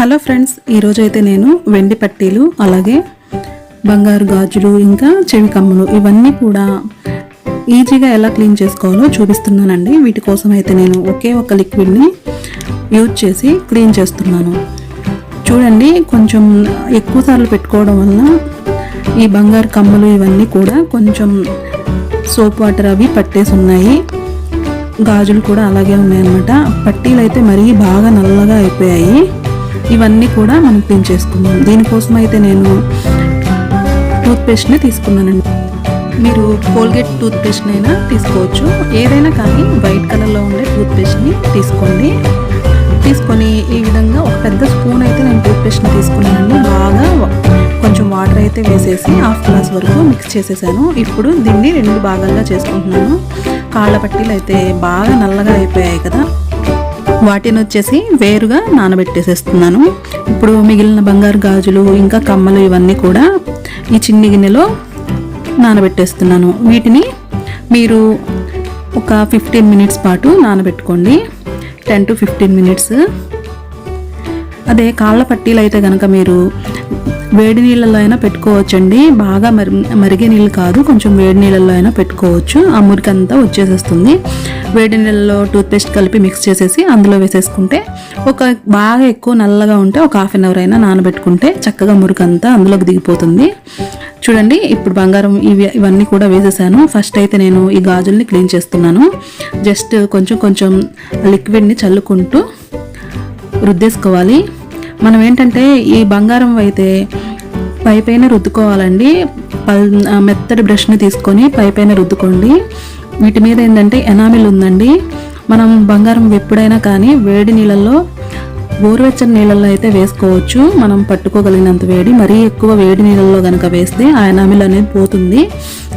Hello friends, ఈరోజు అయితే నేను వెండి పట్టీలు అలాగే బంగారు గాజులు ఇంకా చెవి కమ్మలు ఇవన్నీ కూడా ఈజీగా ఎలా క్లీన్ చేసుకోవాలో చూపిస్తున్నానండి. వీటి కోసం అయితే నేను ఒకే ఒక లిక్విడ్ని యూజ్ చేసి క్లీన్ చేస్తున్నాను. చూడండి, కొంచెం ఎక్కువ సార్లు పెట్టుకోవడం వల్ల ఈ బంగారు కమ్మలు ఇవన్నీ కూడా కొంచెం సోప్ వాటర్ అవి పట్టేసి ఉన్నాయి. గాజులు కూడా అలాగే ఉన్నాయన్నమాట. పట్టీలు అయితే మరీ బాగా నల్లగా అయిపోయాయి. ఇవన్నీ కూడా మనం క్లీన్ చేసుకుందాం. దీనికోసం అయితే నేను టూత్పేస్ట్ని తీసుకున్నానండి. మీరు కోల్గేట్ టూత్పేస్ట్ అయినా తీసుకోవచ్చు, ఏదైనా కానీ వైట్ కలర్లో ఉండే టూత్పేస్ట్ని తీసుకోండి. తీసుకొని ఈ విధంగా ఒక పెద్ద స్పూన్ అయితే నేను టూత్పేస్ట్ని తీసుకున్నానండి. బాగా కొంచెం వాటర్ అయితే వేసేసి హాఫ్ గ్లాస్ వరకు మిక్స్ చేసేసాను. ఇప్పుడు దీన్ని 2 భాగాలుగా చేసుకుంటున్నాను. కాళ్ళ పట్టీలు అయితే బాగా నల్లగా అయిపోయాయి కదా, వాటిని వచ్చేసి వేరుగా నానబెట్టేసేస్తున్నాను. ఇప్పుడు మిగిలిన బంగారు గాజులు ఇంకా కమ్మలు ఇవన్నీ కూడా ఈ చిన్ని గిన్నెలో నానబెట్టేస్తున్నాను. వీటిని మీరు ఒక 15 మినిట్స్ పాటు నానబెట్టుకోండి, 10 to 15 మినిట్స్. అదే కాళ్ళ పట్టీలు అయితే కనుక మీరు వేడి నీళ్ళల్లో అయినా పెట్టుకోవచ్చండి. బాగా మరిగే నీళ్ళు కాదు, కొంచెం వేడి నీళ్ళల్లో అయినా పెట్టుకోవచ్చు. ఆ మురికంతా వచ్చేసేస్తుంది. వేడి నీళ్ళలో టూత్పేస్ట్ కలిపి మిక్స్ చేసేసి అందులో వేసేసుకుంటే బాగా ఎక్కువ నల్లగా ఉంటే ఒక హాఫ్ అన్ అవర్ అయినా నానబెట్టుకుంటే చక్కగా మురికంతా అందులోకి దిగిపోతుంది. చూడండి, ఇప్పుడు బంగారం ఇవన్నీ కూడా వేసేసాను. ఫస్ట్ అయితే నేను ఈ గాజుల్ని క్లీన్ చేస్తున్నాను. జస్ట్ కొంచెం లిక్విడ్ని చల్లుకుంటూ రుద్దేసుకోవాలి. మనం ఏంటంటే ఈ బంగారం అయితే పైపైన రుద్దుకోవాలండి. మెత్తటి బ్రష్ని తీసుకొని పైపైన రుద్దుకోండి. వీటి మీద ఏంటంటే ఎనామిల్ ఉందండి. మనం బంగారం ఎప్పుడైనా కానీ వేడి నీళ్ళల్లో, గోరువెచ్చని నీళ్ళల్లో అయితే వేసుకోవచ్చు, మనం పట్టుకోగలిగినంత వేడి. మరీ ఎక్కువ వేడి నీళ్ళల్లో కనుక వేస్తే ఆ ఎనామిల్ అనేది పోతుంది.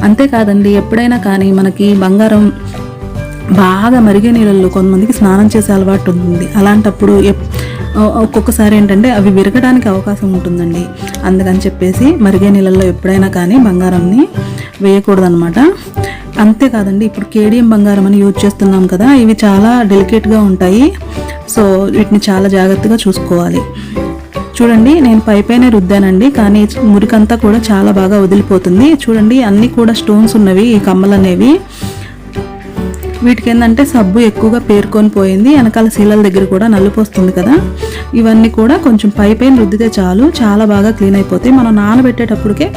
అంతేకాదండి, ఎప్పుడైనా కానీ మనకి బంగారం బాగా మరిగే నీళ్ళల్లో కొంతమందికి స్నానం చేసే అలవాటు ఉంటుంది. అలాంటప్పుడు ఒక్కొక్కసారి ఏంటంటే అవి విరగడానికి అవకాశం ఉంటుందండి. అందుకని చెప్పేసి మరిగే నీళ్ళల్లో ఎప్పుడైనా కానీ బంగారంని వేయకూడదనమాట. అంతేకాదండి, ఇప్పుడు కేడియం బంగారం అని యూజ్ చేస్తున్నాం కదా, ఇవి చాలా డెలికేట్గా ఉంటాయి. సో వీటిని చాలా జాగ్రత్తగా చూసుకోవాలి. చూడండి, నేను పైపైనే రుద్దానండి, కానీ మురికంతా కూడా చాలా బాగా వదిలిపోతుంది. చూడండి, అన్నీ కూడా స్టోన్స్ ఉన్నవి ఈ కమ్మలు అనేవి. వీటికి ఏంటంటే సబ్బు ఎక్కువగా పేరుకొని పోయింది. వెనకాల శీలల దగ్గర కూడా నలుపు వస్తుంది కదా. ఇవన్నీ కూడా కొంచెం పైపైన రుద్దితే చాలు, చాలా బాగా క్లీన్ అయిపోతాయి. మనం నానబెట్టేటప్పటికే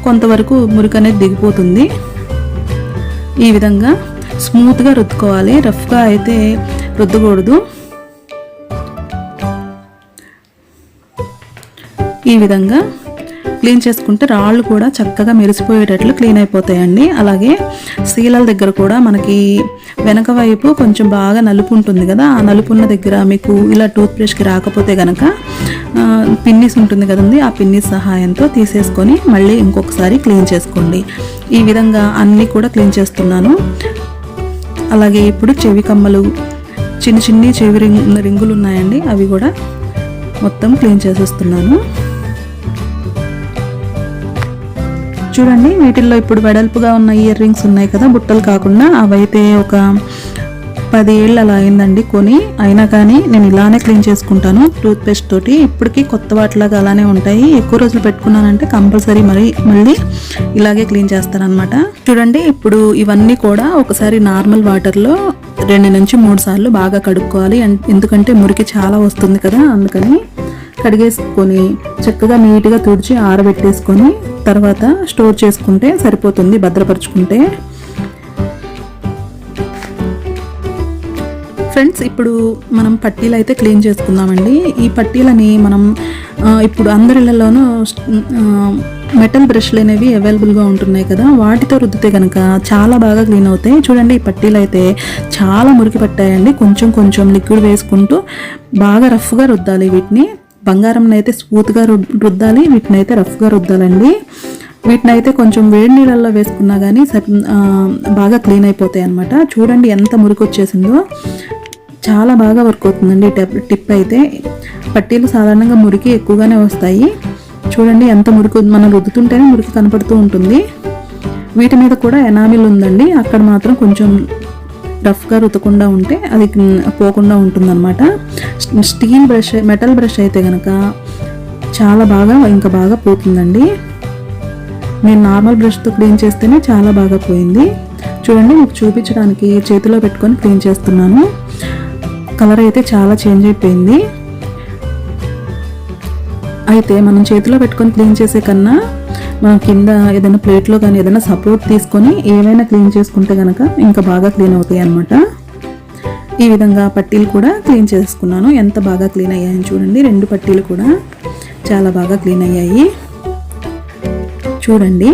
కొంతవరకు మురికి అనేది దిగిపోతుంది. ఈ విధంగా స్మూత్గా రుద్దుకోవాలి, రఫ్గా అయితే రుద్దకూడదు. ఈ విధంగా క్లీన్ చేసుకుంటే రాళ్ళు కూడా చక్కగా మెరిసిపోయేటట్లు క్లీన్ అయిపోతాయండి. అలాగే శీలల దగ్గర కూడా మనకి వెనక వైపు కొంచెం బాగా నలుపు ఉంటుంది కదా, ఆ నలుపు ఉన్న దగ్గర మీకు ఇలా టూత్ బ్రష్కి రాకపోతే కనుక పిన్నిస్ ఉంటుంది కదండి, ఆ పిన్నిస్ సహాయంతో తీసేసుకొని మళ్ళీ ఇంకొకసారి క్లీన్ చేసుకోండి. ఈ విధంగా అన్నీ కూడా క్లీన్ చేస్తున్నాను. అలాగే ఇప్పుడు చెవి కమ్మలు, చిన్ని చెవి రింగులు ఉన్నాయండి, అవి కూడా మొత్తం క్లీన్ చేసేస్తున్నాను. చూడండి, వీటిల్లో ఇప్పుడు వెడల్పుగా ఉన్న ఇయర్ రింగ్స్ ఉన్నాయి కదా, బుట్టలు కాకుండా, అవైతే ఒక 10 ఏళ్ళు అలా అయిందండి కొని. అయినా కానీ నేను ఇలానే క్లీన్ చేసుకుంటాను టూత్పేస్ట్ తోటి. ఇప్పటికీ కొత్త వాటిలాగా అలానే ఉంటాయి. ఎక్కువ రోజులు పెట్టుకున్నానంటే కంపల్సరీ మళ్ళీ ఇలాగే క్లీన్ చేస్తానన్నమాట. చూడండి, ఇప్పుడు ఇవన్నీ కూడా ఒకసారి నార్మల్ వాటర్లో 2 నుంచి 3 సార్లు బాగా కడుక్కోవాలి. ఎందుకంటే మురికి చాలా వస్తుంది కదా, అందుకని కడిగేసుకొని చక్కగా నీట్గా తుడిచి ఆరబెట్టేసుకొని తర్వాత స్టోర్ చేసుకుంటే సరిపోతుంది, భద్రపరుచుకుంటే. ఫ్రెండ్స్, ఇప్పుడు మనం పట్టీలు అయితే క్లీన్ చేసుకుందామండి. ఈ పట్టీలని మనం ఇప్పుడు అందరిళ్లలోనూ మెటల్ బ్రష్లు అనేవి అవైలబుల్గా ఉంటున్నాయి కదా, వాటితో రుద్దితే కనుక చాలా బాగా క్లీన్ అవుతాయి. చూడండి, ఈ పట్టీలు అయితే చాలా మురికి పట్టాయండి. కొంచెం లిక్విడ్ వేసుకుంటూ బాగా రఫ్గా రుద్దాలి. వీటిని బంగారం అయితే స్మూత్గా రుద్దాలి, వీటిని అయితే రఫ్గా రుద్దాలండి. వీటిని అయితే కొంచెం వేడి నీళ్ళల్లో వేసుకున్నా కానీ బాగా క్లీన్ అయిపోతాయి అన్నమాట. చూడండి ఎంత మురికి వచ్చేసిందో, చాలా బాగా వర్క్ అవుతుందండి టిప్ అయితే. పట్టీలు సాధారణంగా మురికి ఎక్కువగానే వస్తాయి. చూడండి ఎంత మురికి, మనం రుద్దుతుంటేనే మురికి కనపడుతూ ఉంటుంది. వీటి మీద కూడా ఎనామిల్ ఉందండి, అక్కడ మాత్రం కొంచెం రఫ్గా రుతకుండా ఉంటే అది పోకుండా ఉంటుందన్నమాట. స్టీల్ బ్రష్, మెటల్ బ్రష్ అయితే కనుక చాలా బాగా ఇంకా బాగా పోతుందండి. నేను నార్మల్ బ్రష్తో క్లీన్ చేస్తేనే చాలా బాగా పోయింది. చూడండి, మీకు చూపించడానికి చేతిలో పెట్టుకొని క్లీన్ చేస్తున్నాను. కలర్ అయితే చాలా చేంజ్ అయిపోయింది. అయితే మనం చేతిలో పెట్టుకొని క్లీన్ చేసే కన్నా మనం కింద ఏదైనా ప్లేట్లో కానీ ఏదైనా సపోర్ట్ తీసుకొని ఏమైనా క్లీన్ చేసుకుంటే కనుక ఇంకా బాగా క్లీన్ అవుతాయి అన్నమాట. ఈ విధంగా పట్టీలు కూడా క్లీన్ చేసుకున్నాను. ఎంత బాగా క్లీన్ అయ్యాయని చూడండి. 2 పట్టీలు కూడా చాలా బాగా క్లీన్ అయ్యాయి చూడండి.